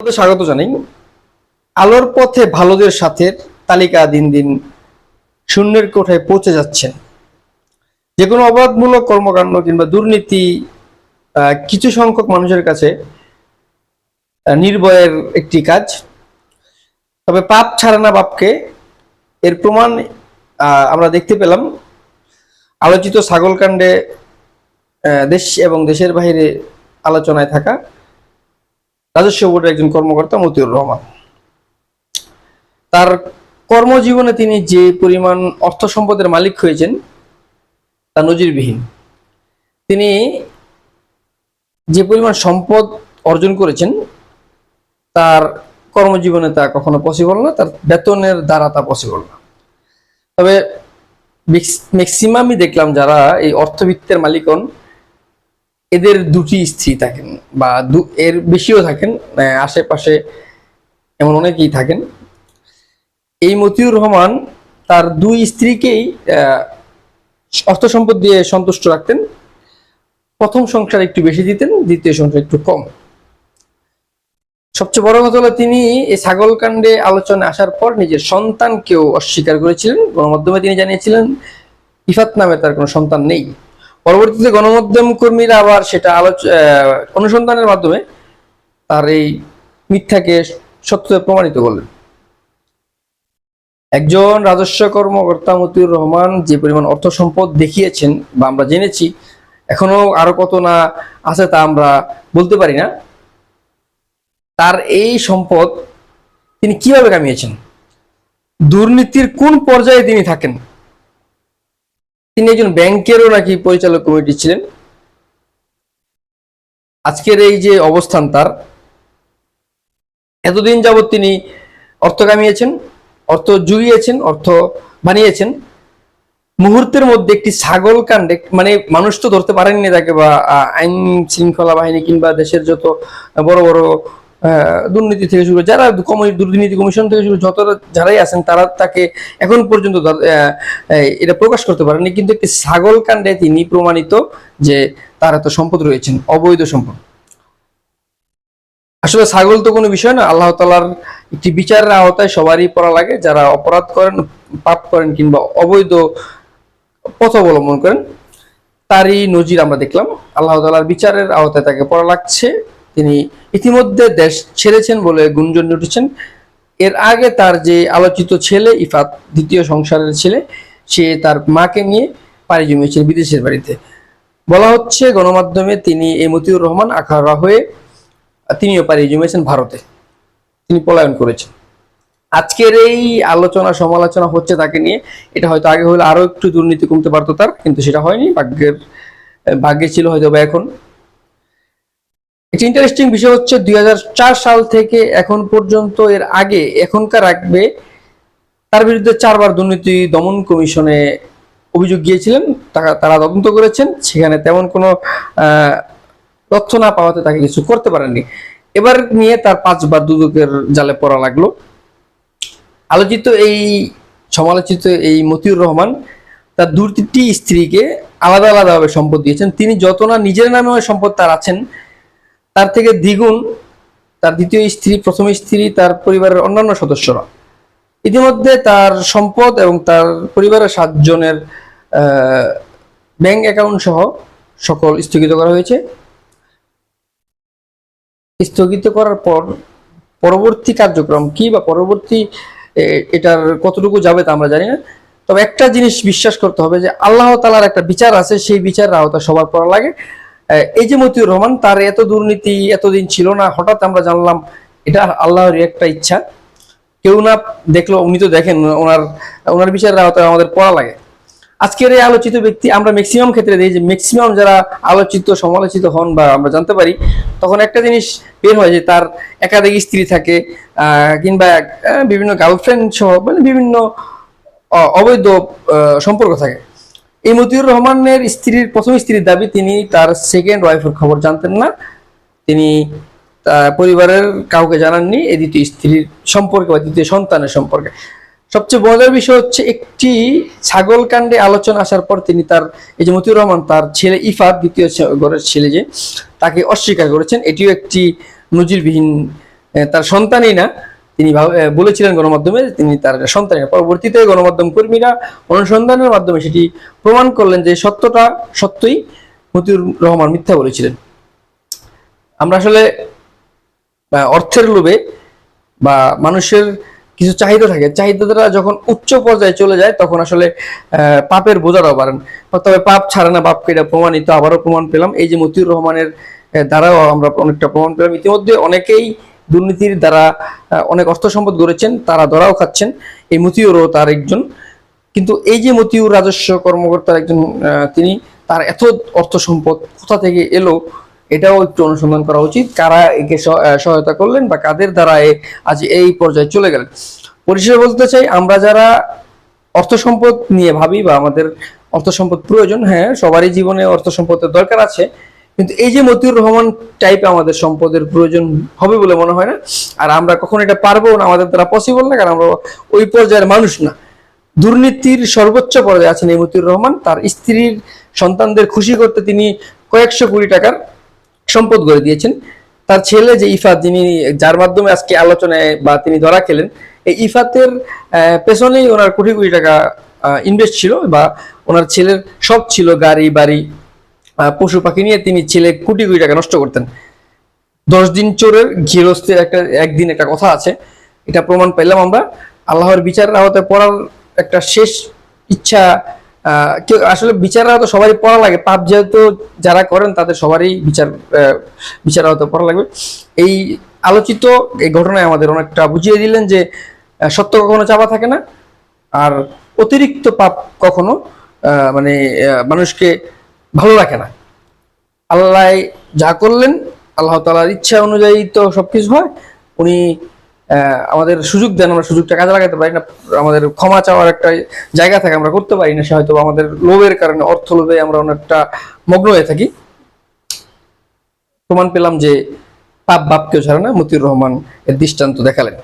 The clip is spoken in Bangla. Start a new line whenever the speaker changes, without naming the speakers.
স্বাগত জানাই। আলোর পথে ভালোদের সাথে তালিকা দিন দিন শূন্যের কোঠায় পৌঁছে যাচ্ছেন। যে কোনো অপরাধমূলক কর্মকাণ্ড কিংবা দুর্নীতি কিছু সংখ্যক মানুষের কাছে নির্ভয়ের একটি কাজ। তবে পাপ ছাড়ে না বাপকে, এর প্রমাণ আমরা দেখতে পেলাম আলোচিত ছাগলকাণ্ডে দেশ এবং দেশের বাইরে আলোচনায় থাকা রাজস্ব বোর্ডের একজন কর্মকর্তা মতিউর রহমান। তার কর্মজীবনে তিনি যে পরিমাণ অর্থ সম্পদের মালিক হয়েছেন তা নজিরবিহীন। তিনি যে পরিমাণ সম্পদ অর্জন করেছেন তার কর্মজীবনে তা কখনো পসিবল না, তার বেতনের দ্বারা তা পসিবল না। তবে ম্যাক্সিমামই দেখলাম যারা এই অর্থবিত্তের মালিক হন এদের দুটি স্ত্রী থাকেন বা এর বেশিও থাকেন, আশেপাশে এমন অনেকেই থাকেন। এই মতিউর রহমান তার দুই স্ত্রীকেই অর্থ সম্পদ দিয়ে সন্তুষ্ট রাখতেন। প্রথম সংসার একটু বেশি দিতেন, দ্বিতীয় সংসার একটু কম। সবচেয়ে বড় কথা হলো তিনি এই ছাগলকাণ্ডে আলোচনায় আসার পর নিজের সন্তানকেও অস্বীকার করেছিলেন। গণমাধ্যমে তিনি জানিয়েছিলেন ইফাত নামে তার কোনো সন্তান নেই। পরবর্তীতে গণমাধ্যম কর্মীরা আবার সেটা অনুসন্ধানের মাধ্যমে তার এই মিথ্যাকে সত্যতে প্রমাণিত করলেন। একজন রাজস্ব কর্মকর্তা মতিউর রহমান যে পরিমাণ অর্থ সম্পদ দেখিয়েছেন বা আমরা জেনেছি, এখনো আরো কত না আছে তা আমরা বলতে পারি না। তার এই সম্পদ তিনি কিভাবে কামিয়েছেন, দুর্নীতির কোন পর্যায়ে তিনি থাকেন। তিনি একজন ব্যাংকেরও নাকি পরিচালক কমিটি ছিলেন। আজকের এই যে অবস্থান তার, এতদিন যাবৎ তিনি অর্থ কামিয়েছেন, অর্থ জুগিয়েছেন, অর্থ বানিয়েছেন। মুহূর্তের মধ্যে একটি ছাগল কাণ্ডে, মানে মানুষ তো ধরতে পারেননি তাকে, বা আইন শৃঙ্খলা বাহিনী কিংবা দেশের যত বড় বড় দুর্নীতি থেকে শুরু যারা দুর্নীতি কমিশন থেকে শুরু যত যারাই আছেন তারা তাকে এখন পর্যন্ত এটা প্রকাশ করতে পারেননি। কিন্তু একটি ছাগল কাণ্ডে তিনি প্রমাণিত যে তার এত সম্পদ রয়েছেন, অবৈধ সম্পদ। আসলে ছাগল তো কোনো বিষয় না, আল্লাহ তাআলার একটি বিচারের আওতায় সবারই পড়া লাগে। যারা অপরাধ করেন, পাপ করেন কিংবা অবৈধ পথ অবলম্বন করেন তারই নজির আমরা দেখলাম। আল্লাহ তাআলার বিচারের আওতায় তাকে পড়া লাগছে। তিনি ইতিমধ্যে দেশ ছেড়েছেন বলে গুঞ্জন উঠেছেন। এর আগে তার যে আলোচিত ছেলে ইফাত, দ্বিতীয় সংসারের ছেলে, সে তার মাকে নিয়ে পাড়ি জমিয়েছেন বিদেশের বাড়িতে। বলা হচ্ছে গণমাধ্যমে তিনি এই মতিউর রহমান আখাউড়া হয়ে তিনিও পাড়ি জমিয়েছেন ভারতে, তিনি পলায়ন করেছেন। আজকের এই আলোচনা সমালোচনা হচ্ছে তাকে নিয়ে। এটা হয়তো আগে হলে আরো একটু দুর্নীতি কমতে পারতো তার, কিন্তু সেটা হয়নি। ভাগ্যে ছিল হয়তো বা এখন। একটি ইন্টারেস্টিং বিষয় হচ্ছে 2004 সাল থেকে এখন পর্যন্ত এর আগে এখনকার রাখবে তার বিরুদ্ধে 4বার দুর্নীতি দমন কমিশনে অভিযোগ গিয়েছিলেন। তারা তদন্ত করেছেন, সেখানে তেমন কোনো তথ্য না পাওয়াতে তাকে কিছু করতে পারেননি। এবার নিয়ে তার 5বার দুদকের জালে পড়া লাগলো। আলোচিত এই সমালোচিত এই মতিউর রহমান তার দুটি স্ত্রীকে আলাদা আলাদাভাবে সম্পদ দিয়েছেন। তিনি যত না নিজের নামে সম্পদ তার আছেন, তার থেকে দ্বিগুণ তার দ্বিতীয় স্ত্রী, প্রথম স্ত্রী, তার পরিবারের অন্যান্য সদস্যরা। ইতিমধ্যে তার সম্পদ এবং তার পরিবারের 7 জনের ব্যাংক অ্যাকাউন্ট সহ সকল স্থগিত করা হয়েছে। স্থগিত করার পর পরবর্তী কার্যক্রম কি বা পরবর্তী এটার কতটুকু যাবে তা আমরা জানি না। তবে একটা জিনিস বিশ্বাস করতে হবে যে আল্লাহ তাআলার একটা বিচার আছে, সেই বিচারের আওতা সবার পড়া লাগে। এই যে মতিউর রহমান, তার এত দুর্নীতি এতদিন ছিল না, হঠাৎ আমরা জানলাম, এটা আল্লাহর একটা ইচ্ছা। কেউ না দেখলো, উনি তো দেখেন, ওনার বিচারের আওতায় আমাদের পড়া লাগে। আজকের এই আলোচিত ব্যক্তি, আমরা ম্যাক্সিমাম ক্ষেত্রে দেখি যে ম্যাক্সিমাম যারা আলোচিত সমালোচিত হন বা আমরা জানতে পারি, তখন একটা জিনিস বের হয় যে তার একাধিক স্ত্রী থাকে, কিংবা বিভিন্ন গার্লফ্রেন্ড সহ মানে বিভিন্ন অবৈধ সম্পর্ক থাকে। এই মতিউর রহমানের প্রথম স্ত্রীর দাবি তিনি তার সেকেন্ড ওয়াইফের খবর জানতেন না, তিনি পরিবারের কাউকে জানাননি এই দ্বিতীয় স্ত্রীর সম্পর্কে বা দ্বিতীয় সন্তানের সম্পর্কে। সবচেয়ে মজার বিষয় হচ্ছে একটি ছাগল কাণ্ডে আলোচনা আসার পর তিনি তার এই যে মতিউর রহমান তার ছেলে ইফাত, দ্বিতীয় ঘরের ছেলে, যে তাকে অস্বীকার করেছেন। এটিও একটি নজিরবিহীন তার সন্তানই না, তিনি বলেছিলেন গণমাধ্যমে তিনি তার সন্তানই না। পরবর্তীতে গণমাধ্যম কর্মীরা অনুসন্ধানের মাধ্যমে সেটি প্রমাণ করলেন যে সত্যই মতিউর রহমান মিথ্যা বলেছিলেন। আমরা আসলে অর্থের লোভে বা মানুষের কিছু চাহিদা থাকে, চাহিদাটা যখন উচ্চ পর্যায়ে চলে যায় তখন আসলে পাপের বোঝাটাও বাড়েন। তবে পাপ ছাড়ে না পাপকে, এটা প্রমাণিত, আবারও প্রমাণ পেলাম এই যে মতিউর রহমানের দ্বারাও আমরা অনেকটা প্রমাণ পেলাম। ইতিমধ্যে অনেকেই দুর্নীতির দ্বারা অনেক অর্থ সম্পদ গড়েছেন, তারা ধরাও খাচ্ছেন, এই মতিউরও তার একজন। কিন্তু এই যে মতিউর রাজস্ব কর্মকর্তার একজন, তিনি তার এত অর্থ সম্পদ কোথা থেকে এলো এটাও একটু অনুসন্ধান করা উচিত। কারা একে সহায়তা করলেন বা কাদের দ্বারা আজ এই পর্যায়ে চলে গেলেন। পরিশেষে বলতে চাই, আমরা যারা অর্থ সম্পদ নিয়ে ভাবি বা আমাদের অর্থ সম্পদ প্রয়োজন, হ্যাঁ সবারই জীবনে অর্থ সম্পদের দরকার আছে, কিন্তু এই যে মতিউর রহমান টাইপে আমাদের সম্পদের প্রয়োজন হবে বলে মনে হয় না। আর আমরা কখন এটা পারবো না, আমাদের দ্বারা পসিবল না, কারণ আমরা ওই পর্যায়ের মানুষ না। দুর্নীতির সর্বোচ্চ পর্যায়ে আছেন এই মতিউর রহমান। তার স্ত্রীর সন্তানদের খুশি করতে তিনি কয়েকশো কোটি টাকার সম্পদ গড়ে দিয়েছেন। তার ছেলে যে ইফাত, যিনি যার মাধ্যমে আজকে আলোচনায় বা তিনি ধরা খেলেন, এই ইফাতের পেছনেই ওনার কোটি কোটি টাকা ইনভেস্ট ছিল, বা ওনার ছেলের সব ছিল গাড়ি বাড়ি পশু পাখি নিয়ে তিনি ছেলে কোটি কোটি টাকা নষ্ট করতেন। 10 দিন চোরের গৃহস্থের একদিন একটা কথা আছে, এটা প্রমাণ পেলাম আমরা। আল্লাহর বিচারের আওতায় পড়ার একটা শেষ ইচ্ছা, কেউ আসলে বিচারের আওতায় সবারই পড়া লাগে, পাপ যেহেতু যারা করেন তাদের সবারই বিচারের আওতায় পড়া লাগবে। এই আলোচিত এই ঘটনায় আমাদের অনেকটা বুঝিয়ে দিলেন যে সত্য কখনো চাপা থাকে না, আর অতিরিক্ত পাপ কখনো মানুষকে ভালো রাখে না। আল্লাহ যা করলেন আল্লাহ তাআলার ইচ্ছা অনুযায়ী তো সবকিছু হয়। উনি আমাদের সুযোগ দেন, আমরা সুযোগটা কাজে লাগাতে পারি না, আমাদের ক্ষমা চাওয়ার একটা জায়গা থাকে আমরা করতে পারি না, সে হয়তো আমাদের লোভের কারণে, অর্থ লোভে আমরা অনেকটা মগ্ন হয়ে থাকি। প্রমাণ পেলাম যে পাপ বাপ কেউ ছাড়ে না, মতিউর রহমান এর দৃষ্টান্ত দেখালেন।